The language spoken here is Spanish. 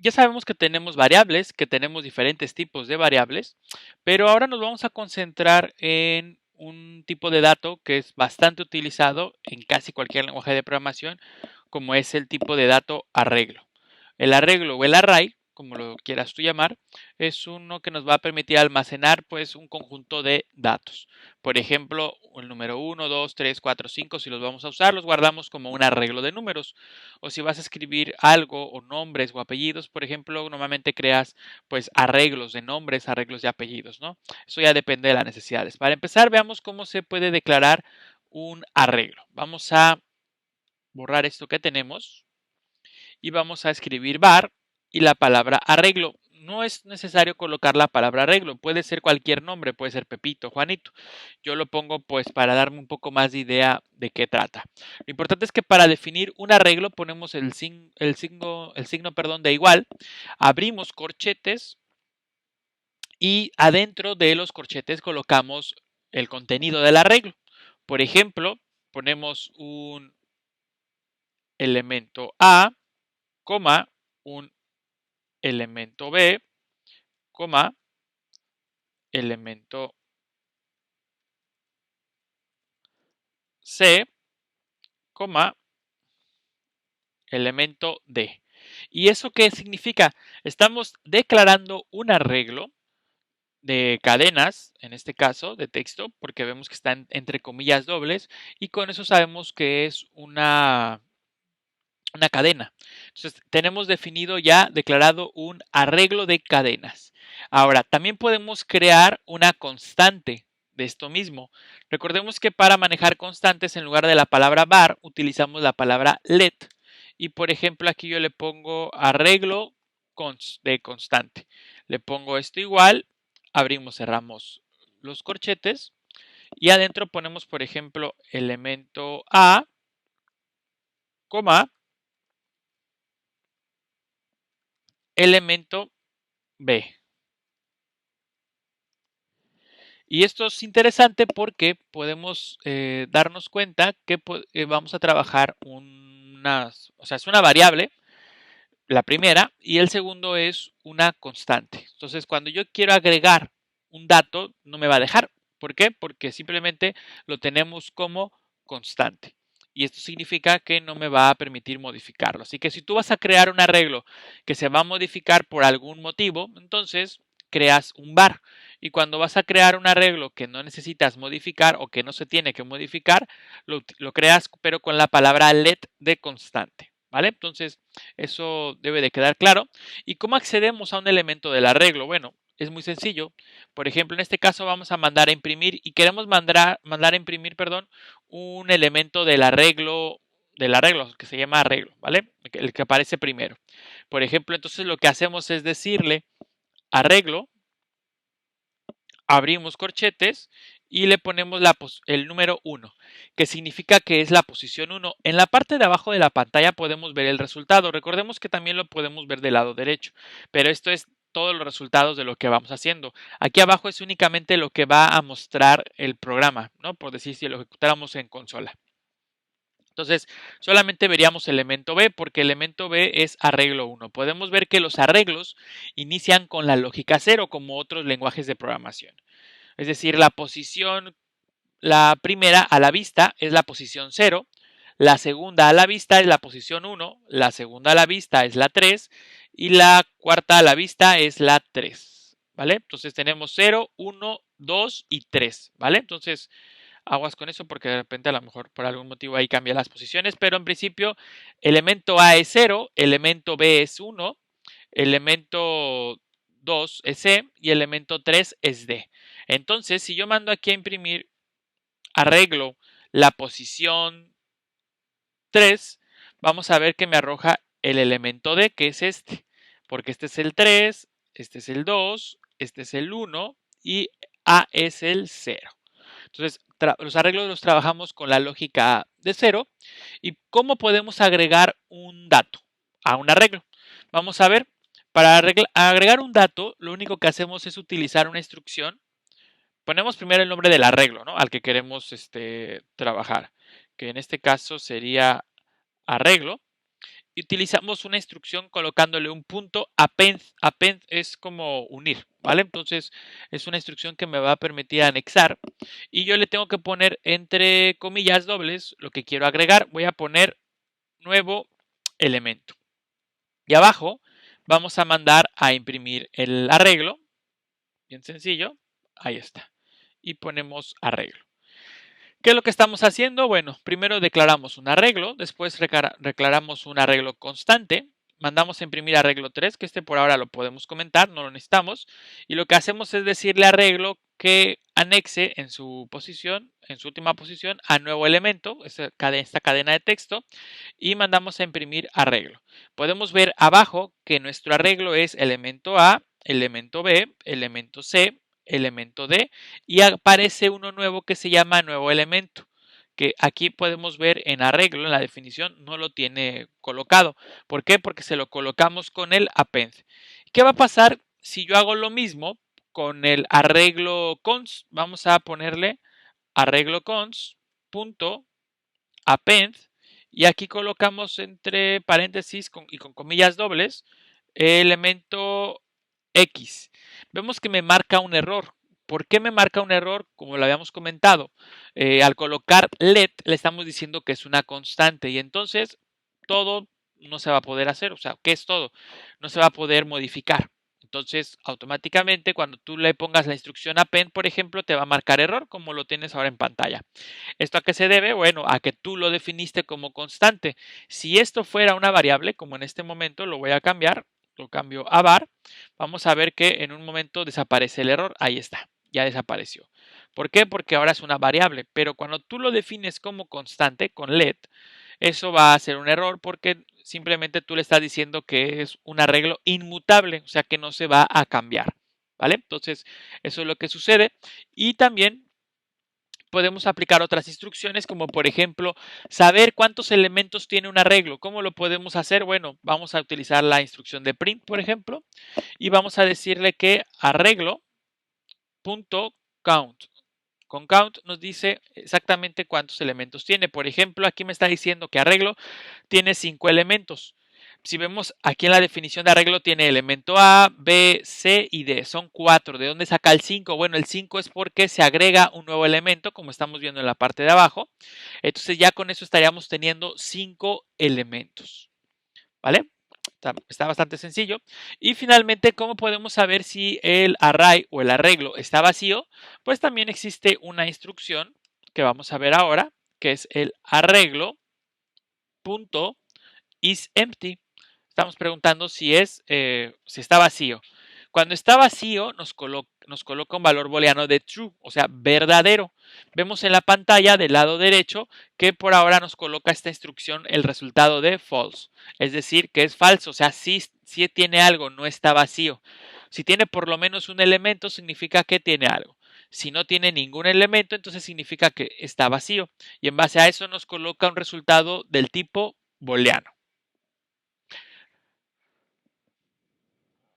ya sabemos que tenemos variables, que tenemos diferentes tipos de variables, pero ahora nos vamos a concentrar en un tipo de dato que es bastante utilizado en casi cualquier lenguaje de programación, como es el tipo de dato arreglo. El arreglo o el array, como lo quieras tú llamar, es uno que nos va a permitir almacenar pues un conjunto de datos. Por ejemplo, el número 1, 2, 3, 4, 5, si los vamos a usar, los guardamos como un arreglo de números. O si vas a escribir algo o nombres o apellidos, por ejemplo, normalmente creas pues arreglos de nombres, arreglos de apellidos, ¿no? Eso ya depende de las necesidades. Para empezar, veamos cómo se puede declarar un arreglo. Vamos a borrar esto que tenemos y vamos a escribir var y la palabra arreglo. No es necesario colocar la palabra arreglo, puede ser cualquier nombre, puede ser Pepito, Juanito. Yo lo pongo pues para darme un poco más de idea de qué trata. Lo importante es que para definir un arreglo ponemos el signo perdón, de igual, abrimos corchetes y adentro de los corchetes colocamos el contenido del arreglo. Por ejemplo, ponemos un elemento A, coma, un elemento B, coma, elemento C, coma, elemento D. ¿Y eso qué significa? Estamos declarando un arreglo de cadenas, en este caso de texto, porque vemos que están entre comillas dobles, y con eso sabemos que es una cadena. Entonces, tenemos definido ya, declarado un arreglo de cadenas. Ahora, también podemos crear una constante de esto mismo. Recordemos que para manejar constantes, en lugar de la palabra var, utilizamos la palabra let. Y por ejemplo, aquí yo le pongo arreglo de constante. Le pongo esto igual, abrimos, cerramos los corchetes y adentro ponemos, por ejemplo, elemento A, coma, elemento B. Y esto es interesante porque podemos darnos cuenta que vamos a trabajar o sea, es una variable, la primera, y el segundo es una constante. Entonces, cuando yo quiero agregar un dato, no me va a dejar. ¿Por qué? Porque simplemente lo tenemos como constante. Y esto significa que no me va a permitir modificarlo. Así que si tú vas a crear un arreglo que se va a modificar por algún motivo, entonces creas un var. Y cuando vas a crear un arreglo que no necesitas modificar o que no se tiene que modificar, lo creas pero con la palabra let de constante. ¿Vale? Entonces, eso debe de quedar claro. ¿Y cómo accedemos a un elemento del arreglo? Bueno, es muy sencillo. Por ejemplo, en este caso vamos a mandar a imprimir y queremos mandar a imprimir, perdón, un elemento del arreglo que se llama arreglo, ¿vale? El que aparece primero. Por ejemplo, entonces lo que hacemos es decirle arreglo, abrimos corchetes y le ponemos el número 1, que significa que es la posición 1. En la parte de abajo de la pantalla podemos ver el resultado. Recordemos que también lo podemos ver del lado derecho, pero esto es todos los resultados de lo que vamos haciendo. Aquí abajo es únicamente lo que va a mostrar el programa, ¿no? Por decir, si lo ejecutáramos en consola. Entonces, solamente veríamos elemento B porque elemento B es arreglo 1. Podemos ver que los arreglos inician con la lógica 0 como otros lenguajes de programación. Es decir, la primera a la vista es la posición 0, la segunda a la vista es la posición 1, la segunda a la vista es la 3 y la cuarta a la vista es la 3. ¿Vale? Entonces tenemos 0, 1, 2 y 3. ¿Vale? Entonces, aguas con eso porque de repente a lo mejor por algún motivo ahí cambia las posiciones, pero en principio elemento A es 0, elemento B es 1, elemento 2 es C y elemento 3 es D. Entonces, si yo mando aquí a imprimir arreglo la posición 3, vamos a ver que me arroja el elemento D, que es este, porque este es el 3, este es el 2, este es el 1 y A es el 0. Entonces, los arreglos los trabajamos con la lógica de 0. ¿Y cómo podemos agregar un dato a un arreglo? Vamos a ver, para agregar un dato, lo único que hacemos es utilizar una instrucción. Ponemos primero el nombre del arreglo, ¿no? Al que queremos trabajar, que en este caso sería arreglo. utilizamos una instrucción colocándole un punto append. Append es como unir, ¿vale? Entonces es una instrucción que me va a permitir anexar y yo le tengo que poner entre comillas dobles lo que quiero agregar. Voy a poner nuevo elemento. Y abajo vamos a mandar a imprimir el arreglo. Bien sencillo. Ahí está. Y ponemos arreglo. ¿Qué es lo que estamos haciendo? Bueno, primero declaramos un arreglo, después declaramos un arreglo constante, mandamos a imprimir arreglo 3, que este por ahora lo podemos comentar, no lo necesitamos, y lo que hacemos es decirle arreglo que anexe en su posición, en su última posición, a nuevo elemento, esta cadena de texto, y mandamos a imprimir arreglo. Podemos ver abajo que nuestro arreglo es elemento A, elemento B, elemento C, elemento D, y aparece uno nuevo que se llama nuevo elemento, que aquí podemos ver en arreglo, en la definición, no lo tiene colocado. ¿Por qué? Porque se lo colocamos con el append. ¿Qué va a pasar si yo hago lo mismo con el arreglo cons? Vamos a ponerle arreglo cons punto append y aquí colocamos entre paréntesis y con comillas dobles elemento X. Vemos que me marca un error. ¿Por qué me marca un error? Como lo habíamos comentado, al colocar let le estamos diciendo que es una constante y entonces todo no se va a poder hacer. O sea, ¿qué es todo? No se va a poder modificar. Entonces, automáticamente cuando tú le pongas la instrucción append, por ejemplo, te va a marcar error como lo tienes ahora en pantalla. ¿Esto a qué se debe? Bueno, a que tú lo definiste como constante. Si esto fuera una variable, como en este momento lo voy a cambiar, lo cambio a var, vamos a ver que en un momento desaparece el error. Ahí está, ya desapareció. ¿Por qué? Porque ahora es una variable, pero cuando tú lo defines como constante con let, eso va a ser un error porque simplemente tú le estás diciendo que es un arreglo inmutable, o sea que no se va a cambiar, ¿vale? Entonces, eso es lo que sucede y también podemos aplicar otras instrucciones como por ejemplo saber cuántos elementos tiene un arreglo. ¿Cómo lo podemos hacer? Bueno, vamos a utilizar la instrucción de print, por ejemplo, y vamos a decirle que arreglo.count. Con count nos dice exactamente cuántos elementos tiene. Por ejemplo, aquí me está diciendo que arreglo tiene 5 elementos. Si vemos aquí en la definición de arreglo tiene elemento A, B, C y D. Son 4. ¿De dónde saca el 5? Bueno, el 5 es porque se agrega un nuevo elemento, como estamos viendo en la parte de abajo. Entonces ya con eso estaríamos teniendo 5 elementos. ¿Vale? Está bastante sencillo. Y finalmente, ¿cómo podemos saber si el array o el arreglo está vacío? Pues también existe una instrucción que vamos a ver ahora, que es el arreglo.isEmpty. Estamos preguntando si está vacío. Cuando está vacío nos coloca un valor booleano de true, o sea, verdadero. Vemos en la pantalla del lado derecho que por ahora nos coloca esta instrucción el resultado de false, es decir, que es falso, o sea, si tiene algo, no está vacío. Si tiene por lo menos un elemento, significa que tiene algo. Si no tiene ningún elemento, entonces significa que está vacío. Y en base a eso nos coloca un resultado del tipo booleano.